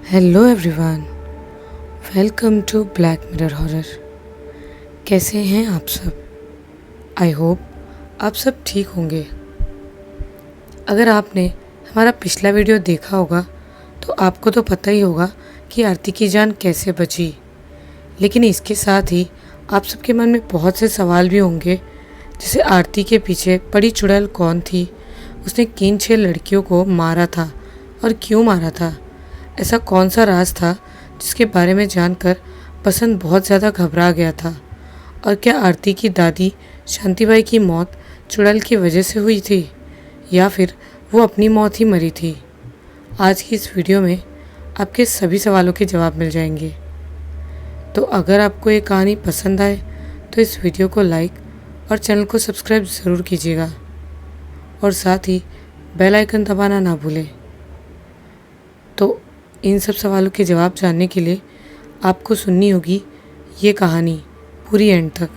Hello everyone, welcome to black mirror horror. कैसे हैं आप सब? आई होप आप सब ठीक होंगे। अगर आपने हमारा पिछला वीडियो देखा होगा तो आपको तो पता ही होगा कि आरती की जान कैसे बची। लेकिन इसके साथ ही आप सबके मन में बहुत से सवाल भी होंगे, जैसे आरती के पीछे पड़ी चुड़ैल कौन थी, उसने किन 6 लड़कियों को मारा था और क्यों मारा था, ऐसा कौन सा राज था जिसके बारे में जानकर बसंत बहुत ज़्यादा घबरा गया था, और क्या आरती की दादी शांतिबाई की मौत चुड़ैल की वजह से हुई थी या फिर वो अपनी मौत ही मरी थी। आज की इस वीडियो में आपके सभी सवालों के जवाब मिल जाएंगे। तो अगर आपको ये कहानी पसंद आए तो इस वीडियो को लाइक और चैनल को सब्सक्राइब ज़रूर कीजिएगा और साथ ही बेल आइकन दबाना ना भूलें। तो इन सब सवालों के जवाब जानने के लिए आपको सुननी होगी ये कहानी पूरी एंड तक।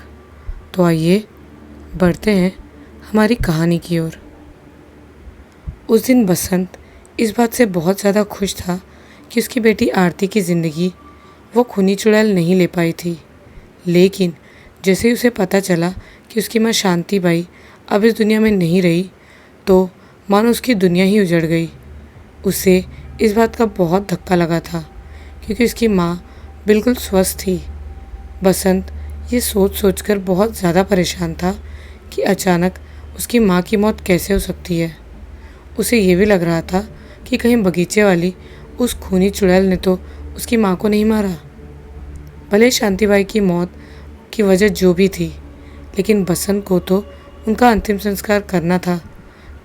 तो आइए बढ़ते हैं हमारी कहानी की ओर। उस दिन बसंत इस बात से बहुत ज़्यादा खुश था कि उसकी बेटी आरती की ज़िंदगी वो खूनी चुड़ैल नहीं ले पाई थी। लेकिन जैसे ही उसे पता चला कि उसकी माँ शांतिबाई अब इस दुनिया में नहीं रही, तो मानो उसकी दुनिया ही उजड़ गई। उसे इस बात का बहुत धक्का लगा था क्योंकि उसकी माँ बिल्कुल स्वस्थ थी। बसंत ये सोच सोचकर बहुत ज़्यादा परेशान था कि अचानक उसकी माँ की मौत कैसे हो सकती है। उसे ये भी लग रहा था कि कहीं बगीचे वाली उस खूनी चुड़ैल ने तो उसकी माँ को नहीं मारा। भले शांतिबाई की मौत की वजह जो भी थी, लेकिन बसंत को तो उनका अंतिम संस्कार करना था,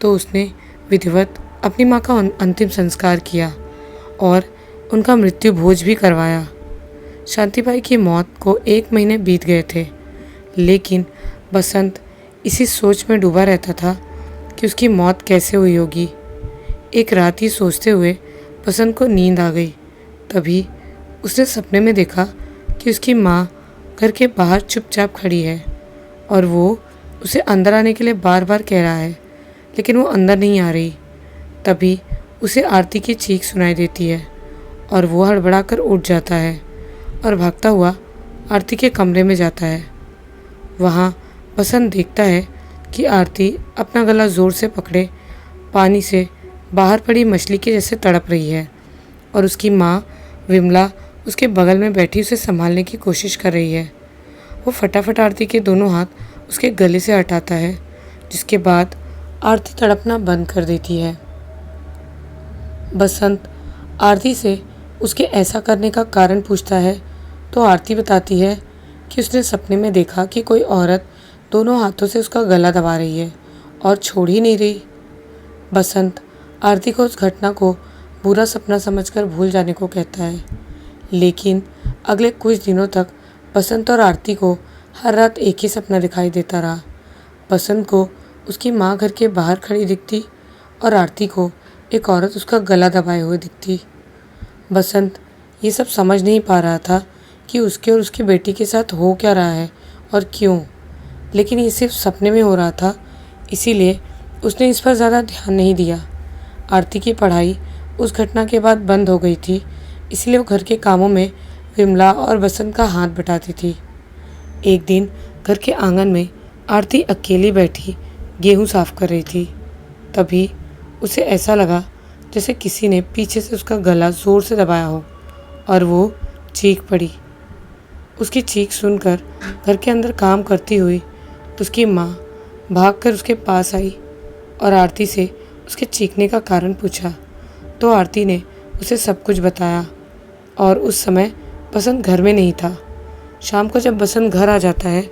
तो उसने विधिवत अपनी माँ का अंतिम संस्कार किया और उनका मृत्यु भोज भी करवाया। शांतिबाई की मौत को 1 महीने बीत गए थे, लेकिन बसंत इसी सोच में डूबा रहता था कि उसकी मौत कैसे हुई होगी। एक रात ही सोचते हुए बसंत को नींद आ गई। तभी उसने सपने में देखा कि उसकी माँ घर के बाहर चुपचाप खड़ी है और वो उसे अंदर आने के लिए बार बार कह रहा है, लेकिन वो अंदर नहीं आ रही। तभी उसे आरती की चीख सुनाई देती है और वो हड़बड़ाकर उठ जाता है और भागता हुआ आरती के कमरे में जाता है। वहाँ बसंत देखता है कि आरती अपना गला ज़ोर से पकड़े पानी से बाहर पड़ी मछली के जैसे तड़प रही है और उसकी माँ विमला उसके बगल में बैठी उसे संभालने की कोशिश कर रही है। वो फटाफट आरती के दोनों हाथ उसके गले से हटाता है, जिसके बाद आरती तड़पना बंद कर देती है। बसंत आरती से उसके ऐसा करने का कारण पूछता है तो आरती बताती है कि उसने सपने में देखा कि कोई औरत दोनों हाथों से उसका गला दबा रही है और छोड़ ही नहीं रही। बसंत आरती को उस घटना को बुरा सपना समझकर भूल जाने को कहता है, लेकिन अगले कुछ दिनों तक बसंत और आरती को हर रात एक ही सपना दिखाई देता रहा। बसंत को उसकी माँ घर के बाहर खड़ी दिखती और आरती को एक औरत उसका गला दबाए हुए दिखती। बसंत ये सब समझ नहीं पा रहा था कि उसके और उसकी बेटी के साथ हो क्या रहा है और क्यों, लेकिन ये सिर्फ सपने में हो रहा था, इसीलिए उसने इस पर ज़्यादा ध्यान नहीं दिया। आरती की पढ़ाई उस घटना के बाद बंद हो गई थी, इसलिए वो घर के कामों में विमला और बसंत का हाथ बटाती थी। एक दिन घर के आंगन में आरती अकेली बैठी गेहूँ साफ कर रही थी। तभी उसे ऐसा लगा जैसे किसी ने पीछे से उसका गला ज़ोर से दबाया हो और वो चीख पड़ी। उसकी चीख सुनकर घर के अंदर काम करती हुई उसकी माँ भागकर उसके पास आई और आरती से उसके चीखने का कारण पूछा, तो आरती ने उसे सब कुछ बताया। और उस समय बसंत घर में नहीं था। शाम को जब बसंत घर आ जाता है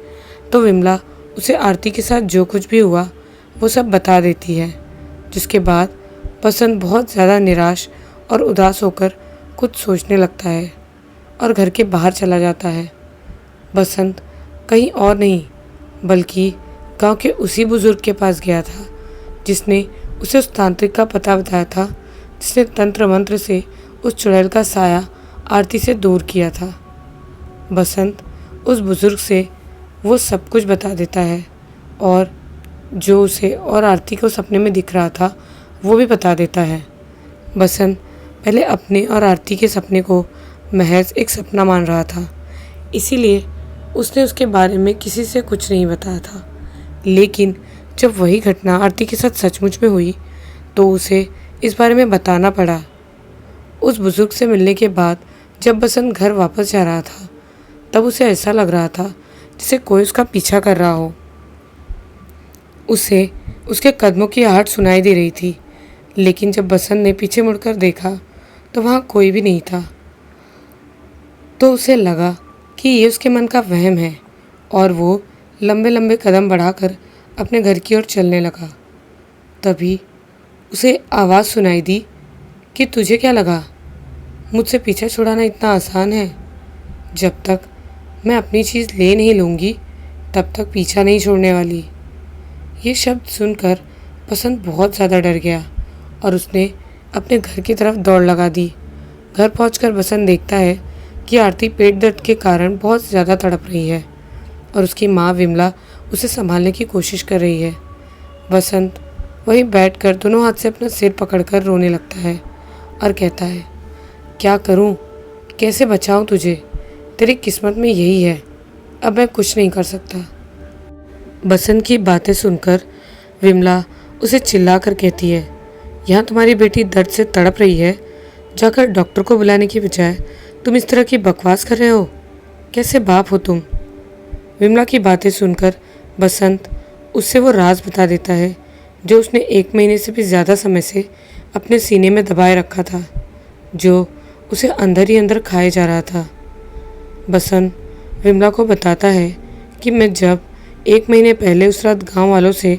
तो विमला उसे आरती के साथ जो कुछ भी हुआ वो सब बता देती है, जिसके बाद बसंत बहुत ज़्यादा निराश और उदास होकर कुछ सोचने लगता है और घर के बाहर चला जाता है। बसंत कहीं और नहीं बल्कि गांव के उसी बुज़ुर्ग के पास गया था जिसने उसे उस तांत्रिक का पता बताया था, जिसने तंत्र मंत्र से उस चुड़ैल का साया आरती से दूर किया था। बसंत उस बुज़ुर्ग से वो सब कुछ बता देता है और जो उसे और आरती को सपने में दिख रहा था वो भी बता देता है। बसंत पहले अपने और आरती के सपने को महज एक सपना मान रहा था, इसीलिए उसने उसके बारे में किसी से कुछ नहीं बताया था। लेकिन जब वही घटना आरती के साथ सचमुच में हुई तो उसे इस बारे में बताना पड़ा। उस बुजुर्ग से मिलने के बाद जब बसंत घर वापस जा रहा था तब उसे ऐसा लग रहा था जैसे कोई उसका पीछा कर रहा हो। उसे उसके कदमों की आहट सुनाई दे रही थी, लेकिन जब बसंत ने पीछे मुड़कर देखा तो वहाँ कोई भी नहीं था। तो उसे लगा कि ये उसके मन का वहम है और वो लंबे लंबे कदम बढ़ाकर अपने घर की ओर चलने लगा। तभी उसे आवाज़ सुनाई दी कि तुझे क्या लगा, मुझसे पीछा छुड़ाना इतना आसान है? जब तक मैं अपनी चीज़ ले नहीं लूँगी तब तक पीछा नहीं छोड़ने वाली। ये शब्द सुनकर बसंत बहुत ज़्यादा डर गया और उसने अपने घर की तरफ दौड़ लगा दी। घर पहुंचकर बसंत देखता है कि आरती पेट दर्द के कारण बहुत ज़्यादा तड़प रही है और उसकी माँ विमला उसे संभालने की कोशिश कर रही है। बसंत वहीं बैठकर दोनों हाथ से अपना सिर पकड़कर रोने लगता है और कहता है, क्या करूं, कैसे बचाऊं तुझे? तेरी किस्मत में यही है, अब मैं कुछ नहीं कर सकता। बसंत की बातें सुनकर विमला उसे चिल्लाकर कहती है, यहाँ तुम्हारी बेटी दर्द से तड़प रही है, जाकर डॉक्टर को बुलाने की बजाय तुम इस तरह की बकवास कर रहे हो। कैसे बाप हो तुम? विमला की बातें सुनकर बसंत उससे वो राज बता देता है जो उसने 1 महीने से भी ज़्यादा समय से अपने सीने में दबाए रखा था, जो उसे अंदर ही अंदर खाए जा रहा था। बसंत विमला को बताता है कि मैं जब 1 महीने पहले उस रात गांव वालों से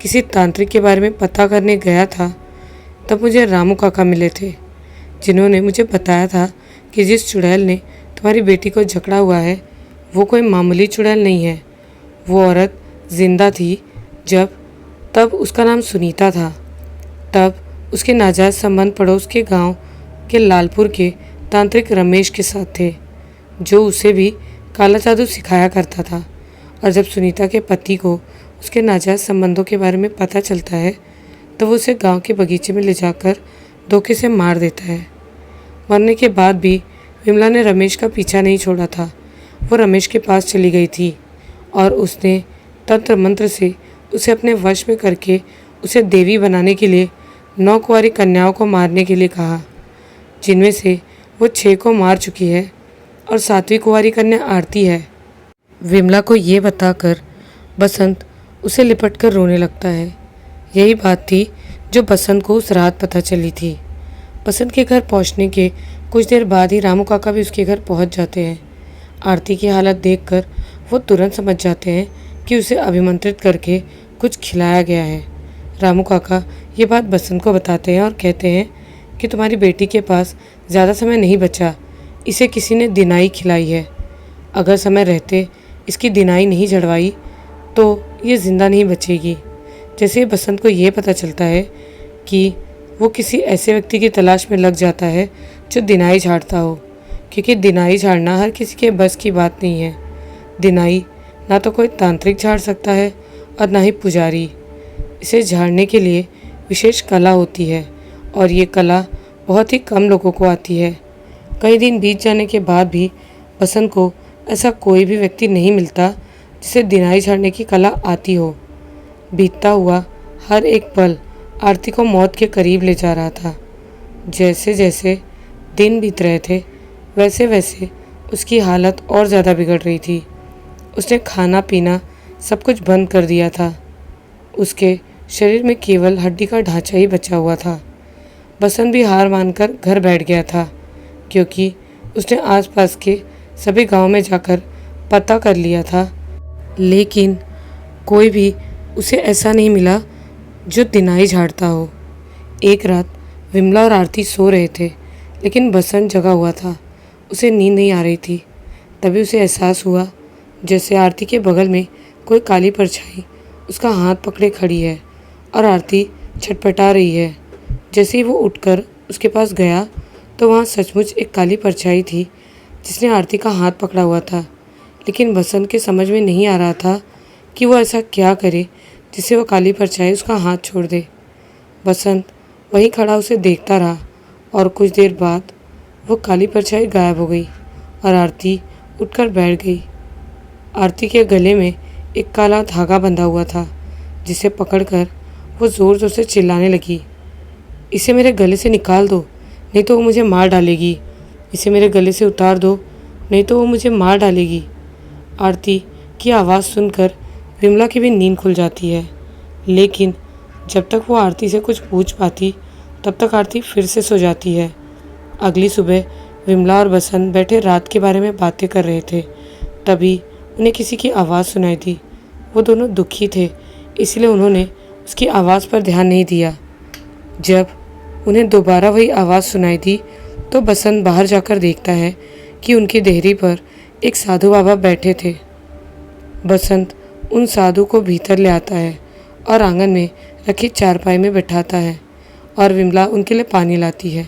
किसी तांत्रिक के बारे में पता करने गया था तब मुझे रामू काका मिले थे, जिन्होंने मुझे बताया था कि जिस चुड़ैल ने तुम्हारी बेटी को जकड़ा हुआ है वो कोई मामूली चुड़ैल नहीं है। वो औरत जिंदा थी तब उसका नाम सुनीता था। तब उसके नाजायज़ संबंध पड़ोस के गांव के लालपुर के तांत्रिक रमेश के साथ थे, जो उसे भी काला जादू सिखाया करता था। और जब सुनीता के पति को उसके नाजायज़ संबंधों के बारे में पता चलता है तो वो उसे गांव के बगीचे में ले जाकर धोखे से मार देता है। मरने के बाद भी विमला ने रमेश का पीछा नहीं छोड़ा था। वो रमेश के पास चली गई थी और उसने तंत्र मंत्र से उसे अपने वश में करके उसे देवी बनाने के लिए 9 कुंवारी कन्याओं को मारने के लिए कहा, जिनमें से वो 6 को मार चुकी है और 7वीं कुंवारी कन्या आरती है। विमला को ये बताकर बसंत उसे लिपट कर रोने लगता है। यही बात थी जो बसंत को उस रात पता चली थी। बसंत के घर पहुंचने के कुछ देर बाद ही रामू काका भी उसके घर पहुंच जाते हैं। आरती की हालत देखकर वो तुरंत समझ जाते हैं कि उसे अभिमंत्रित करके कुछ खिलाया गया है। रामू काका ये बात बसंत को बताते हैं और कहते हैं कि तुम्हारी बेटी के पास ज़्यादा समय नहीं बचा, इसे किसी ने दिनाई खिलाई है। अगर समय रहते इसकी दिनाई नहीं झड़वाई तो ये ज़िंदा नहीं बचेगी। जैसे ही बसंत को ये पता चलता है कि वो किसी ऐसे व्यक्ति की तलाश में लग जाता है जो दिनाई झाड़ता हो, क्योंकि दिनाई झाड़ना हर किसी के बस की बात नहीं है। दिनाई ना तो कोई तांत्रिक झाड़ सकता है और ना ही पुजारी। इसे झाड़ने के लिए विशेष कला होती है और ये कला बहुत ही कम लोगों को आती है। कई दिन बीत जाने के बाद भी बसंत को ऐसा कोई भी व्यक्ति नहीं मिलता जिसे दिनाई झाड़ने की कला आती हो। बीतता हुआ हर एक पल आरती को मौत के करीब ले जा रहा था। जैसे जैसे दिन बीत रहे थे वैसे वैसे उसकी हालत और ज़्यादा बिगड़ रही थी। उसने खाना पीना सब कुछ बंद कर दिया था। उसके शरीर में केवल हड्डी का ढांचा ही बचा हुआ था। बसंत भी हार मानकर घर बैठ गया था, क्योंकि उसने आसपास के सभी गांव में जाकर पता कर लिया था, लेकिन कोई भी उसे ऐसा नहीं मिला जो दिनाई झाड़ता हो। एक रात विमला और आरती सो रहे थे, लेकिन बसंत जगा हुआ था। उसे नींद नहीं आ रही थी। तभी उसे एहसास हुआ जैसे आरती के बगल में कोई काली परछाई उसका हाथ पकड़े खड़ी है और आरती छटपटा रही है। जैसे ही वो उठकर उसके पास गया तो वहाँ सचमुच एक काली परछाई थी जिसने आरती का हाथ पकड़ा हुआ था। लेकिन बसंत के समझ में नहीं आ रहा था कि वो ऐसा क्या करे जिससे वो काली परछाई उसका हाथ छोड़ दे। बसंत वहीं खड़ा उसे देखता रहा और कुछ देर बाद वो काली परछाई गायब हो गई और आरती उठकर बैठ गई। आरती के गले में एक काला धागा बंधा हुआ था, जिसे पकड़कर वो ज़ोर ज़ोर से चिल्लाने लगी, इसे मेरे गले से निकाल दो, नहीं तो वो मुझे मार डालेगी। इसे मेरे गले से उतार दो, नहीं तो वो मुझे मार डालेगी। आरती की आवाज़ सुनकर विमला की भी नींद खुल जाती है, लेकिन जब तक वो आरती से कुछ पूछ पाती तब तक आरती फिर से सो जाती है। अगली सुबह विमला और बसंत बैठे रात के बारे में बातें कर रहे थे। तभी उन्हें किसी की आवाज़ सुनाई दी। वो दोनों दुखी थे, इसलिए उन्होंने उसकी आवाज़ पर ध्यान नहीं दिया। जब उन्हें दोबारा वही आवाज़ सुनाई दी तो बसंत बाहर जाकर देखता है कि उनकी देहरी पर एक साधु बाबा बैठे थे। बसंत उन साधु को भीतर ले आता है और आंगन में रखी चारपाई में बैठाता है और विमला उनके लिए पानी लाती है।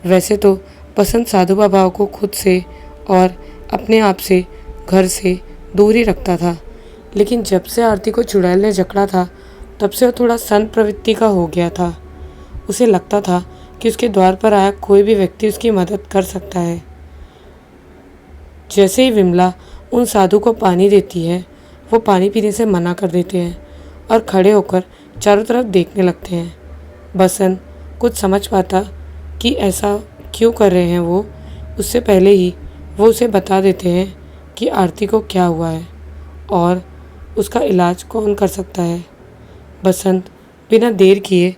वैसे तो बसंत साधु बाबा को खुद से और अपने आप से घर से दूर ही रखता था, लेकिन जब से आरती को चुड़ैल ने जकड़ा था तब से वो थोड़ा संत प्रवृत्ति का हो गया था। उसे लगता था कि उसके द्वार पर आया कोई भी व्यक्ति उसकी मदद कर सकता है। जैसे ही विमला उन साधु को पानी देती है, वो पानी पीने से मना कर देते हैं और खड़े होकर चारों तरफ देखने लगते हैं। बसंत कुछ समझ पाता कि ऐसा क्यों कर रहे हैं वो, उससे पहले ही वो उसे बता देते हैं कि आरती को क्या हुआ है और उसका इलाज कौन कर सकता है। बसंत बिना देर किए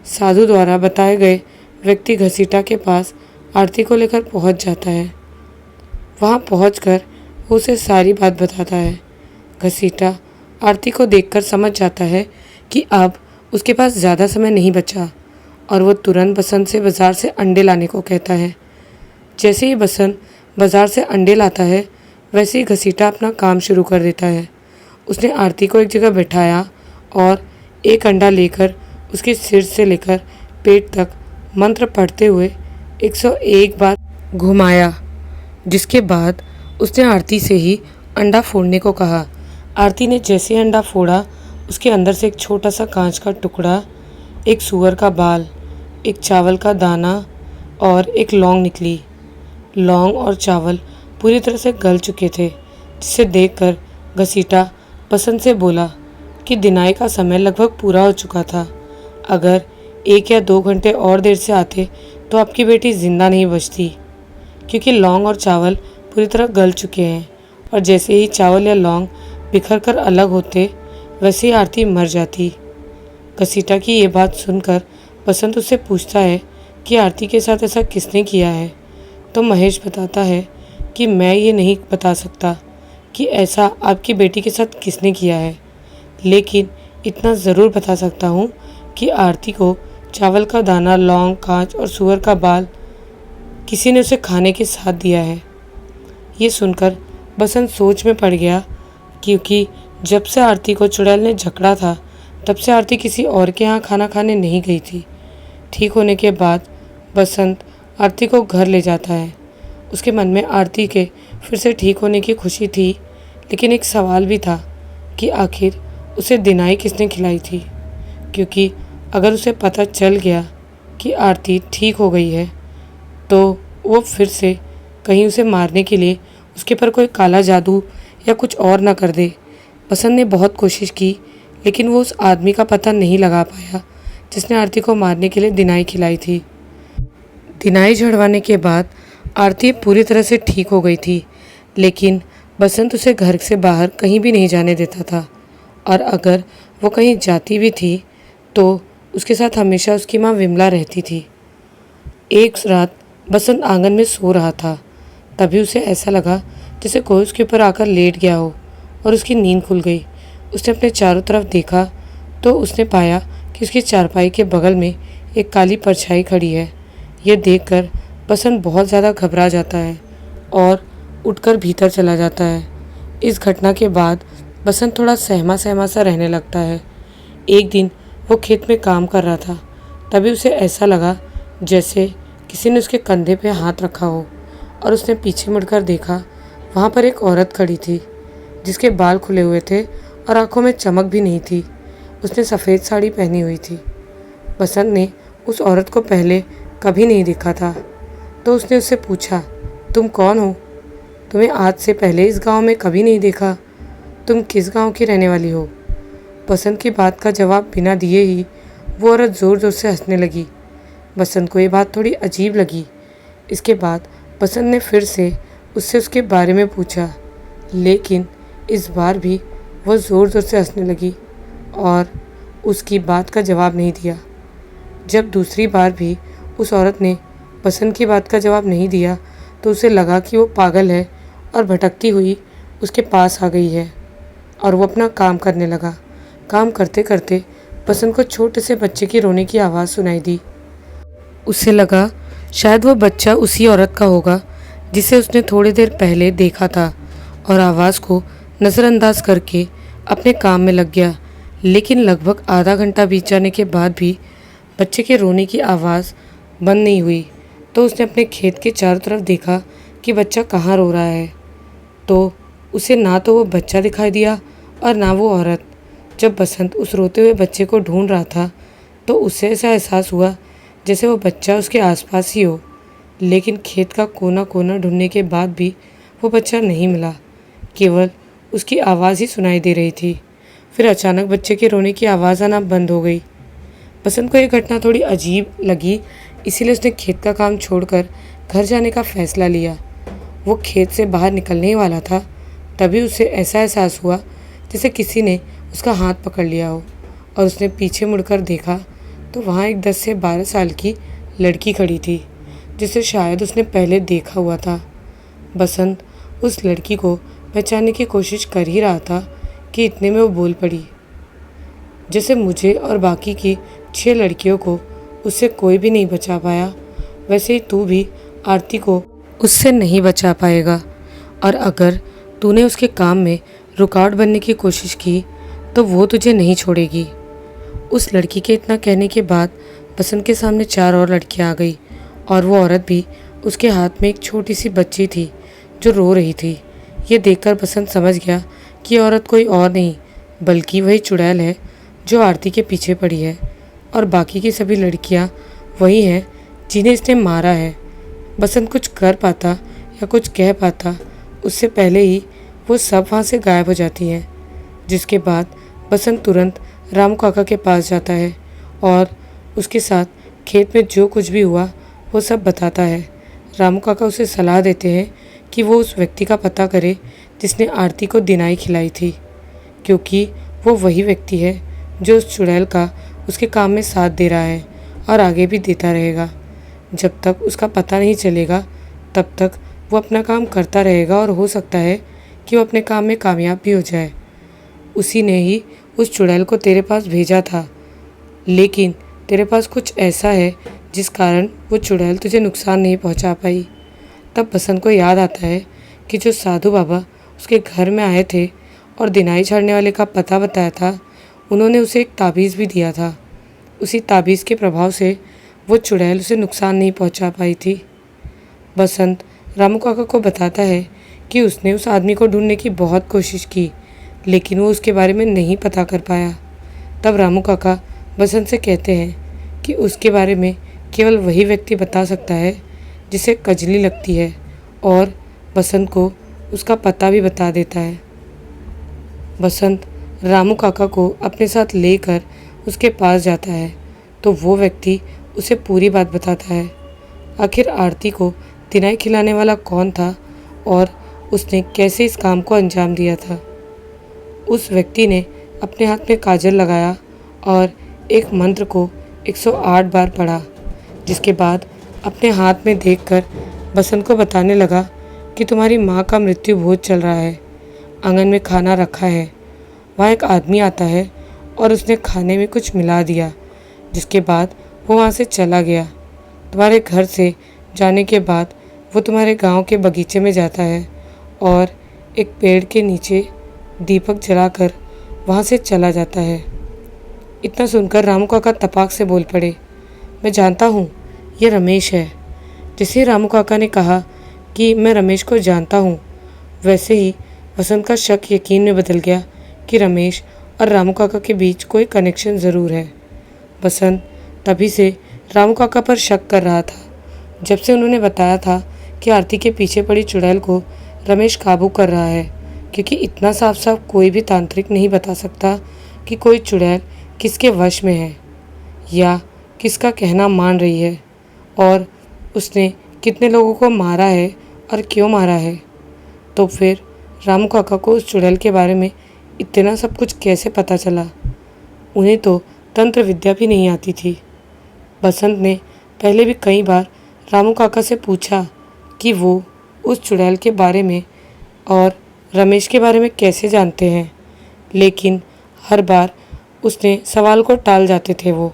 साधु द्वारा बताए गए व्यक्ति घसीटा के पास आरती को लेकर पहुंच जाता है। वहां पहुंचकर वो उसे सारी बात बताता है। घसीटा आरती को देखकर समझ जाता है कि अब उसके पास ज़्यादा समय नहीं बचा और वो तुरंत बसंत से बाज़ार से अंडे लाने को कहता है। जैसे ही बसंत बाज़ार से अंडे लाता है, वैसे ही घसीटा अपना काम शुरू कर देता है। उसने आरती को एक जगह बैठाया और एक अंडा लेकर उसके सिर से लेकर पेट तक मंत्र पढ़ते हुए 101 बार घुमाया, जिसके बाद उसने आरती से ही अंडा फोड़ने को कहा। आरती ने जैसे अंडा फोड़ा, उसके अंदर से एक छोटा सा कांच का टुकड़ा, एक सूअर का बाल, एक चावल का दाना और एक लौंग निकली। लौंग और चावल पूरी तरह से गल चुके थे, जिसे देखकर घसीटा बसंत से बोला कि दिनाई का समय लगभग पूरा हो चुका था। अगर 1 या 2 घंटे और देर से आते तो आपकी बेटी जिंदा नहीं बचती, क्योंकि लौंग और चावल पूरी तरह गल चुके हैं और जैसे ही चावल या लौंग बिखर कर अलग होते, वैसे ही आरती मर जाती। घसीटा की ये बात सुनकर बसंत उससे पूछता है कि आरती के साथ ऐसा किसने किया है, तो महेश बताता है कि मैं ये नहीं बता सकता कि ऐसा आपकी बेटी के साथ किसने किया है, लेकिन इतना ज़रूर बता सकता हूँ कि आरती को चावल का दाना, लौंग, कांच और सूअर का बाल किसी ने उसे खाने के साथ दिया है। ये सुनकर बसंत सोच में पड़ गया, क्योंकि जब से आरती को चुड़ैल ने जकड़ा था तब से आरती किसी और के यहाँ खाना खाने नहीं गई थी। ठीक होने के बाद बसंत आरती को घर ले जाता है। उसके मन में आरती के फिर से ठीक होने की खुशी थी, लेकिन एक सवाल भी था कि आखिर उसे दिनाई किसने खिलाई थी, क्योंकि अगर उसे पता चल गया कि आरती ठीक हो गई है तो वो फिर से कहीं उसे मारने के लिए उसके पर कोई काला जादू या कुछ और ना कर दे। बसंत ने बहुत कोशिश की, लेकिन वो उस आदमी का पता नहीं लगा पाया जिसने आरती को मारने के लिए दिनाई खिलाई थी। दिनाई झड़वाने के बाद आरती पूरी तरह से ठीक हो गई थी, लेकिन बसंत उसे घर से बाहर कहीं भी नहीं जाने देता था और अगर वो कहीं जाती भी थी तो उसके साथ हमेशा उसकी माँ विमला रहती थी। एक रात बसंत आंगन में सो रहा था, तभी उसे ऐसा लगा जैसे कोई उसके ऊपर आकर लेट गया हो और उसकी नींद खुल गई। उसने अपने चारों तरफ देखा तो उसने पाया कि उसकी चारपाई के बगल में एक काली परछाई खड़ी है। यह देखकर बसंत बहुत ज़्यादा घबरा जाता है और उठकर भीतर चला जाता है। इस घटना के बाद बसंत थोड़ा सहमा सहमा सा रहने लगता है। एक दिन वो खेत में काम कर रहा था, तभी उसे ऐसा लगा जैसे किसी ने उसके कंधे पे हाथ रखा हो और उसने पीछे मुड़कर देखा। वहाँ पर एक औरत खड़ी थी जिसके बाल खुले हुए थे और आंखों में चमक भी नहीं थी। उसने सफ़ेद साड़ी पहनी हुई थी। बसंत ने उस औरत को पहले कभी नहीं देखा था। तो उसने उससे पूछा, तुम कौन हो? तुम्हें आज से पहले इस गांव में कभी नहीं देखा। तुम किस गांव की रहने वाली हो? बसंत की बात का जवाब बिना दिए ही वो औरत ज़ोर ज़ोर से हंसने लगी। बसंत को ये बात थोड़ी अजीब लगी। इसके बाद बसंत ने फिर से उससे उसके बारे में पूछा, लेकिन इस बार भी वह ज़ोर ज़ोर से हंसने लगी और उसकी बात का जवाब नहीं दिया। जब दूसरी बार भी उस औरत ने बसंत की बात का जवाब नहीं दिया तो उसे लगा कि वो पागल है और भटकती हुई उसके पास आ गई है और वो अपना काम करने लगा। काम करते करते बसंत को छोटे से बच्चे की रोने की आवाज़ सुनाई दी। उसे लगा शायद वो बच्चा उसी औरत का होगा जिसे उसने थोड़ी देर पहले देखा था और आवाज़ को नज़रअंदाज करके अपने काम में लग गया। लेकिन लगभग आधा घंटा बीत जाने के बाद भी बच्चे के रोने की आवाज़ बंद नहीं हुई। तो उसने अपने खेत के चारों तरफ देखा कि बच्चा कहाँ रो रहा है। तो उसे ना तो वो बच्चा दिखाई दिया और ना वो औरत। जब बसंत उस रोते हुए बच्चे को ढूंढ रहा था तो उसे ऐसा एहसास हुआ जैसे वो बच्चा उसके आसपास ही हो। लेकिन खेत का कोना कोना ढूंढने के बाद भी वो बच्चा नहीं मिला, केवल उसकी आवाज़ ही सुनाई दे रही थी। फिर अचानक बच्चे के रोने की आवाज़ आना बंद हो गई। बसंत को यह घटना थोड़ी अजीब लगी, इसीलिए उसने खेत का काम छोड़कर घर जाने का फैसला लिया। वो खेत से बाहर निकलने ही वाला था, तभी उसे ऐसा एहसास हुआ जैसे किसी ने उसका हाथ पकड़ लिया हो और उसने पीछे मुड़कर देखा तो वहाँ एक 10 से 12 साल की लड़की खड़ी थी जिसे शायद उसने पहले देखा हुआ था। बसंत उस लड़की को पहचानने की कोशिश कर ही रहा था कि इतने में वो बोल पड़ी, जैसे मुझे और बाकी की 6 लड़कियों को उससे कोई भी नहीं बचा पाया, वैसे ही तू भी आरती को उससे नहीं बचा पाएगा। और अगर तूने उसके काम में रुकावट बनने की कोशिश की तो वो तुझे नहीं छोड़ेगी। उस लड़की के इतना कहने के बाद बसंत के सामने 4 और लड़कियां आ गई और वो औरत भी, उसके हाथ में एक छोटी सी बच्ची थी जो रो रही थी। ये देखकर बसंत समझ गया कि औरत कोई और नहीं बल्कि वही चुड़ैल है जो आरती के पीछे पड़ी है और बाकी की सभी लड़कियां वही हैं जिन्हें इसने मारा है। बसंत कुछ कर पाता या कुछ कह पाता उससे पहले ही वो सब वहाँ से गायब हो जाती हैं। जिसके बाद बसंत तुरंत रामू काका के पास जाता है और उसके साथ खेत में जो कुछ भी हुआ वो सब बताता है। रामू काका उसे सलाह देते हैं कि वो उस व्यक्ति का पता करे जिसने आरती को दिनाई खिलाई थी, क्योंकि वो वही व्यक्ति है जो उस चुड़ैल का उसके काम में साथ दे रहा है और आगे भी देता रहेगा। जब तक उसका पता नहीं चलेगा तब तक वो अपना काम करता रहेगा और हो सकता है कि वो अपने काम में कामयाब भी हो जाए। उसी ने ही उस चुड़ैल को तेरे पास भेजा था, लेकिन तेरे पास कुछ ऐसा है जिस कारण वो चुड़ैल तुझे नुकसान नहीं पहुंचा पाई। तब बसंत को याद आता है कि जो साधु बाबा उसके घर में आए थे और दिनाई छाड़ने वाले का पता बताया था, उन्होंने उसे एक ताबीज़ भी दिया था। उसी ताबीज़ के प्रभाव से वो चुड़ैल उसे नुकसान नहीं पहुंचा पाई थी। बसंत रामू काका को बताता है कि उसने उस आदमी को ढूंढने की बहुत कोशिश की, लेकिन वो उसके बारे में नहीं पता कर पाया। तब रामू काका बसंत से कहते हैं कि उसके बारे में केवल वही व्यक्ति बता सकता है जिसे कजली लगती है, और बसंत को उसका पता भी बता देता है। बसंत रामू काका को अपने साथ लेकर उसके पास जाता है तो वो व्यक्ति उसे पूरी बात बताता है। आखिर आरती को दिनाई खिलाने वाला कौन था और उसने कैसे इस काम को अंजाम दिया था। उस व्यक्ति ने अपने हाथ में काजल लगाया और एक मंत्र को 108 बार पढ़ा, जिसके बाद अपने हाथ में देखकर बसंत को बताने लगा कि तुम्हारी माँ का मृत्यु भोज चल रहा है, आंगन में खाना रखा है, वहाँ एक आदमी आता है और उसने खाने में कुछ मिला दिया, जिसके बाद वो वहाँ से चला गया। तुम्हारे घर से जाने के बाद वो तुम्हारे गांव के बगीचे में जाता है और एक पेड़ के नीचे दीपक जलाकर वहाँ से चला जाता है। इतना सुनकर रामू काका तपाक से बोल पड़े, मैं जानता हूँ ये रमेश है। जैसे ही रामू काका ने कहा कि मैं रमेश को जानता हूँ, वैसे ही बसंत का शक यकीन में बदल गया कि रमेश और रामू काका के बीच कोई कनेक्शन ज़रूर है। बसंत तभी से रामू काका पर शक कर रहा था। जब से उन्होंने बताया था कि आरती के पीछे पड़ी चुड़ैल को रमेश काबू कर रहा है, क्योंकि इतना साफ साफ कोई भी तांत्रिक नहीं बता सकता कि कोई चुड़ैल किसके वश में है या किसका कहना मान रही है और उसने कितने लोगों को मारा है और क्यों मारा है। तो फिर रामू काका को उस चुड़ैल के बारे में इतना सब कुछ कैसे पता चला? उन्हें तो तंत्र विद्या भी नहीं आती थी। बसंत ने पहले भी कई बार रामू काका से पूछा कि वो उस चुड़ैल के बारे में और रमेश के बारे में कैसे जानते हैं, लेकिन हर बार उसने सवाल को टाल जाते थे वो।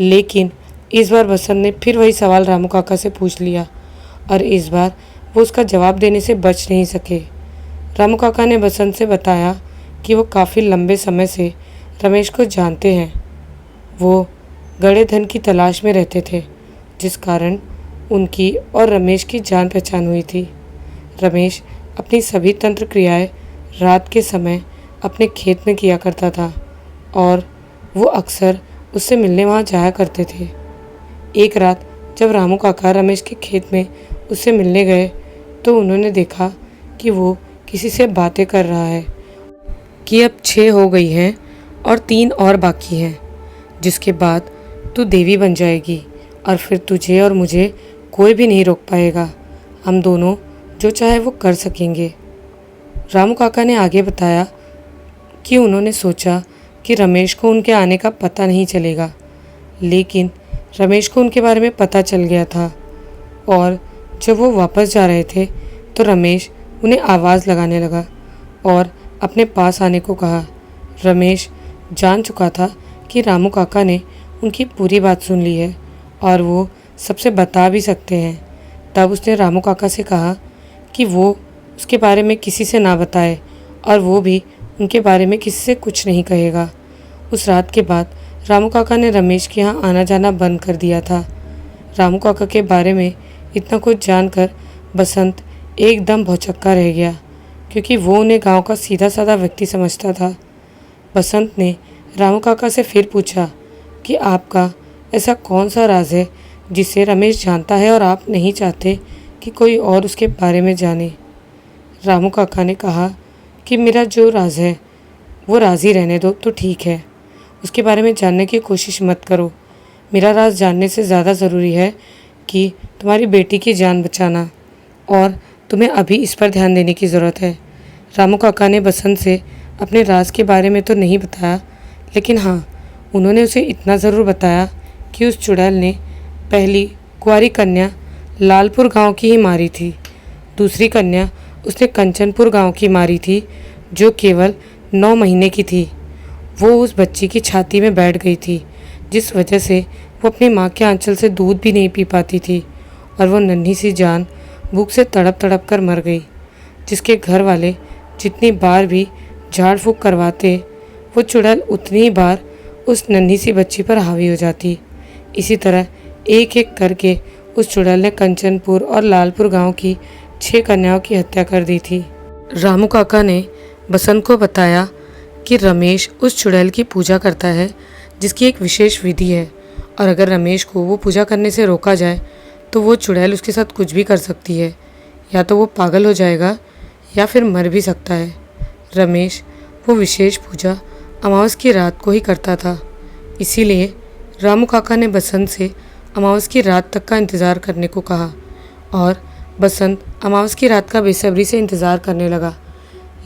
लेकिन इस बार बसंत ने फिर वही सवाल रामू काका से पूछ लिया और इस बार वो उसका जवाब देने से बच नहीं सके। रामू काका ने बसंत से बताया कि वो काफ़ी लंबे समय से रमेश को जानते हैं। वो गड़े धन की तलाश में रहते थे, जिस कारण उनकी और रमेश की जान पहचान हुई थी। रमेश अपनी सभी तंत्र क्रियाएं रात के समय अपने खेत में किया करता था और वो अक्सर उससे मिलने वहाँ जाया करते थे। एक रात जब रामू काका रमेश के खेत में उससे मिलने गए तो उन्होंने देखा कि वो किसी से बातें कर रहा है कि अब 6 हो गई हैं और 3 और बाकी हैं, जिसके बाद तू देवी बन जाएगी और फिर तुझे और मुझे कोई भी नहीं रोक पाएगा। हम दोनों जो चाहे वो कर सकेंगे। रामू काका ने आगे बताया कि उन्होंने सोचा कि रमेश को उनके आने का पता नहीं चलेगा, लेकिन रमेश को उनके बारे में पता चल गया था और जब वो वापस जा रहे थे तो रमेश उन्हें आवाज़ लगाने लगा और अपने पास आने को कहा। रमेश जान चुका था कि रामू काका ने उनकी पूरी बात सुन ली है और वो सबसे बता भी सकते हैं। तब उसने रामू काका से कहा कि वो उसके बारे में किसी से ना बताए और वो भी उनके बारे में किसी से कुछ नहीं कहेगा। उस रात के बाद रामू काका ने रमेश के यहाँ आना जाना बंद कर दिया था। रामू काका के बारे में इतना कुछ जानकर बसंत एकदम भौचक्का रह गया, क्योंकि वो उन्हें गांव का सीधा साधा व्यक्ति समझता था। बसंत ने रामू काका से फिर पूछा कि आपका ऐसा कौन सा राज है जिसे रमेश जानता है और आप नहीं चाहते कि कोई और उसके बारे में जाने। रामू काका ने कहा कि मेरा जो राज है वो राज ही रहने दो तो ठीक है, उसके बारे में जानने की कोशिश मत करो। मेरा राज जानने से ज़्यादा ज़रूरी है कि तुम्हारी बेटी की जान बचाना, और तुम्हें अभी इस पर ध्यान देने की ज़रूरत है। रामू काका ने बसंत से अपने राज के बारे में तो नहीं बताया, लेकिन हाँ, उन्होंने उसे इतना ज़रूर बताया कि उस चुड़ैल ने पहली कुंवारी कन्या लालपुर गांव की ही मारी थी। दूसरी कन्या उसने कंचनपुर गांव की मारी थी, जो केवल 9 महीने की थी। वो उस बच्ची की छाती में बैठ गई थी, जिस वजह से वो अपनी माँ के आंचल से दूध भी नहीं पी पाती थी और वो नन्ही सी जान भूख से तड़प तड़प कर मर गई, जिसके घर वाले जितनी बार भी झाड़ फूँक करवाते वो चुड़ैल उतनी ही बार उस नन्ही सी बच्ची पर हावी हो जाती। इसी तरह एक एक करके उस चुड़ैल ने कंचनपुर और लालपुर गांव की 6 कन्याओं की हत्या कर दी थी। रामू काका ने बसंत को बताया कि रमेश उस चुड़ैल की पूजा करता है, जिसकी एक विशेष विधि है, और अगर रमेश को वो पूजा करने से रोका जाए तो वो चुड़ैल उसके साथ कुछ भी कर सकती है। या तो वो पागल हो जाएगा या फिर मर भी सकता है। रमेश वो विशेष पूजा अमावस की रात को ही करता था, इसीलिए रामू काका ने बसंत से अमावस की रात तक का इंतज़ार करने को कहा और बसंत अमावस की रात का बेसब्री से इंतज़ार करने लगा।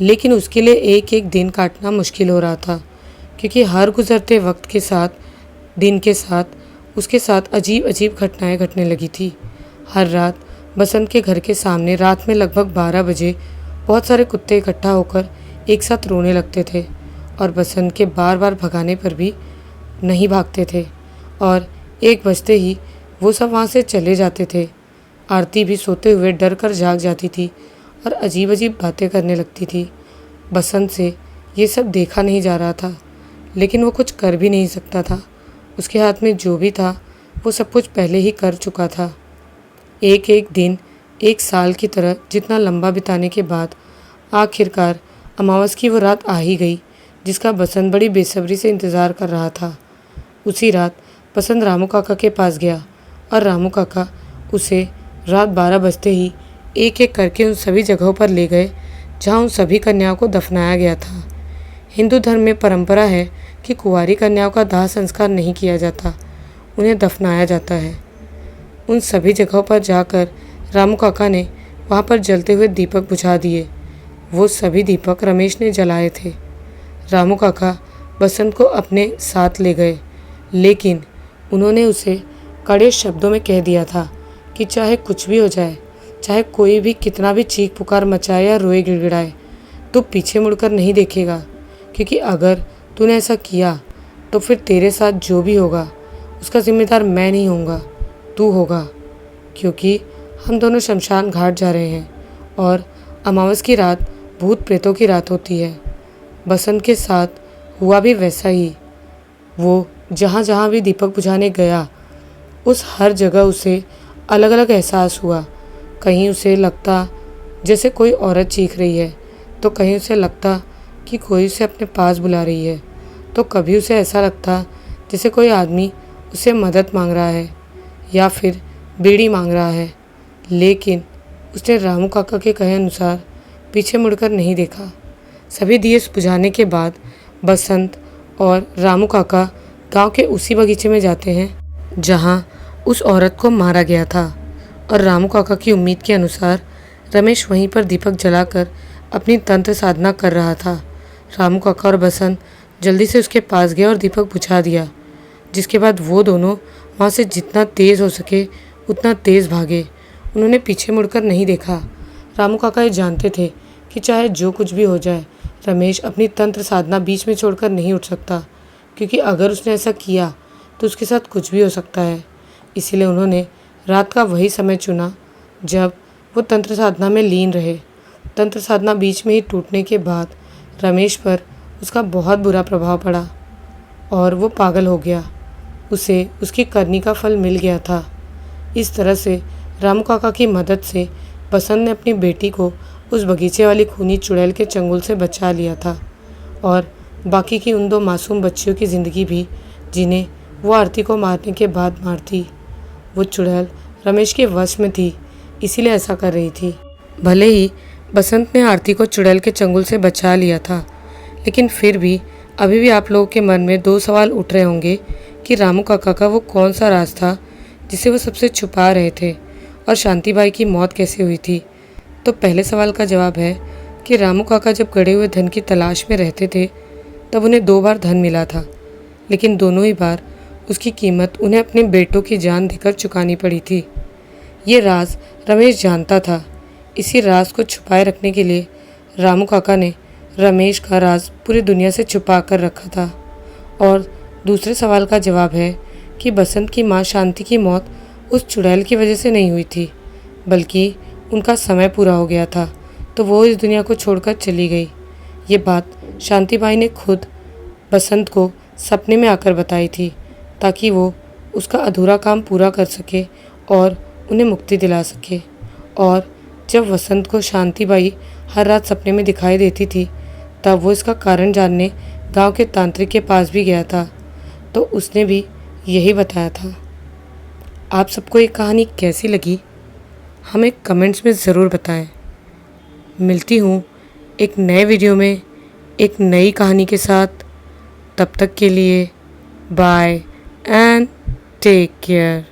लेकिन उसके लिए एक एक दिन काटना मुश्किल हो रहा था, क्योंकि हर गुजरते वक्त के साथ, दिन के साथ उसके साथ अजीब अजीब घटनाएं घटने लगी थी। हर रात बसंत के घर के सामने रात में लगभग 12 बजे बहुत सारे कुत्ते इकट्ठा होकर एक साथ रोने लगते थे और बसंत के बार बार भगाने पर भी नहीं भागते थे और 1 बजते ही वो सब वहाँ से चले जाते थे। आरती भी सोते हुए डर कर जाग जाती थी और अजीब अजीब बातें करने लगती थी। बसंत से ये सब देखा नहीं जा रहा था, लेकिन वो कुछ कर भी नहीं सकता था। उसके हाथ में जो भी था वो सब कुछ पहले ही कर चुका था। एक एक दिन 1 साल की तरह जितना लंबा बिताने के बाद आखिरकार अमावस की वो रात आ ही गई, जिसका बसंत बड़ी बेसब्री से इंतज़ार कर रहा था। उसी रात बसंत रामू काका के पास गया और रामू काका उसे रात 12 बजते ही एक एक करके उन सभी जगहों पर ले गए जहाँ उन सभी कन्याओं को दफनाया गया था। हिंदू धर्म में परंपरा है कि कुंवारी कन्याओं का दाह संस्कार नहीं किया जाता, उन्हें दफनाया जाता है। उन सभी जगहों पर जाकर रामू काका ने वहाँ पर जलते हुए दीपक बुझा दिए। वो सभी दीपक रमेश ने जलाए थे। रामू काका बसंत को अपने साथ ले गए, लेकिन उन्होंने उसे कड़े शब्दों में कह दिया था कि चाहे कुछ भी हो जाए, चाहे कोई भी कितना भी चीख पुकार मचाए या रोए गिड़गिड़ाए, तू पीछे मुड़कर नहीं देखेगा, क्योंकि अगर तूने ऐसा किया तो फिर तेरे साथ जो भी होगा उसका जिम्मेदार मैं नहीं होऊंगा, तू होगा। क्योंकि हम दोनों शमशान घाट जा रहे हैं और अमावस की रात भूत प्रेतों की रात होती है। बसंत के साथ हुआ भी वैसा ही। वो जहाँ जहाँ भी दीपक बुझाने गया, उस हर जगह उसे अलग अलग एहसास हुआ। कहीं उसे लगता जैसे कोई औरत चीख रही है, तो कहीं उसे लगता कि कोई उसे अपने पास बुला रही है, तो कभी उसे ऐसा लगता जैसे कोई आदमी उसे मदद मांग रहा है या फिर बीड़ी मांग रहा है। लेकिन उसने रामू काका के कहे अनुसार पीछे मुड़कर नहीं देखा। सभी दिए बुझाने के बाद बसंत और रामू काका गांव के उसी बगीचे में जाते हैं जहां उस औरत को मारा गया था, और रामू काका की उम्मीद के अनुसार रमेश वहीं पर दीपक जलाकर अपनी तंत्र साधना कर रहा था। रामू काका और बसंत जल्दी से उसके पास गया और दीपक बुझा दिया, जिसके बाद वो दोनों वहाँ से जितना तेज़ हो सके उतना तेज़ भागे। उन्होंने पीछे मुड़कर नहीं देखा। रामू काका ये जानते थे कि चाहे जो कुछ भी हो जाए, रमेश अपनी तंत्र साधना बीच में छोड़कर नहीं उठ सकता, क्योंकि अगर उसने ऐसा किया तो उसके साथ कुछ भी हो सकता है। इसीलिए उन्होंने रात का वही समय चुना जब वो तंत्र साधना में लीन रहे। तंत्र साधना बीच में ही टूटने के बाद रमेश पर उसका बहुत बुरा प्रभाव पड़ा और वो पागल हो गया। उसे उसकी करनी का फल मिल गया था। इस तरह से रामू काका की मदद से बसंत ने अपनी बेटी को उस बगीचे वाली खूनी चुड़ैल के चंगुल से बचा लिया था, और बाकी की उन 2 मासूम बच्चियों की ज़िंदगी भी, जिन्हें वो आरती को मारने के बाद मारती। वो चुड़ैल रमेश के वश में थी, इसीलिए ऐसा कर रही थी। भले ही बसंत ने आरती को चुड़ैल के चंगुल से बचा लिया था, लेकिन फिर भी अभी भी आप लोगों के मन में 2 सवाल उठ रहे होंगे कि रामू काका का वो कौन सा राज था जिसे वो सबसे छुपा रहे थे, और शांतिबाई की मौत कैसे हुई थी। तो पहले सवाल का जवाब है कि रामू काका जब गड़े हुए धन की तलाश में रहते थे तब उन्हें 2 बार धन मिला था, लेकिन दोनों ही बार उसकी कीमत उन्हें अपने बेटों की जान देकर चुकानी पड़ी थी। ये राज रमेश जानता था। इसी राज को छुपाए रखने के लिए रामू काका ने रमेश का राज पूरी दुनिया से छुपा कर रखा था। और दूसरे सवाल का जवाब है कि बसंत की माँ शांति की मौत उस चुड़ैल की वजह से नहीं हुई थी, बल्कि उनका समय पूरा हो गया था, तो वो इस दुनिया को छोड़कर चली गई। ये बात शांतिबाई ने खुद बसंत को सपने में आकर बताई थी, ताकि वो उसका अधूरा काम पूरा कर सके और उन्हें मुक्ति दिला सके। और जब बसंत को शांतिबाई हर रात सपने में दिखाई देती थी, तब वो इसका कारण जानने गांव के तांत्रिक के पास भी गया था, तो उसने भी यही बताया था। आप सबको ये कहानी कैसी लगी हमें कमेंट्स में ज़रूर बताएं। मिलती हूँ एक नए वीडियो में एक नई कहानी के साथ। तब तक के लिए बाय एंड टेक केयर।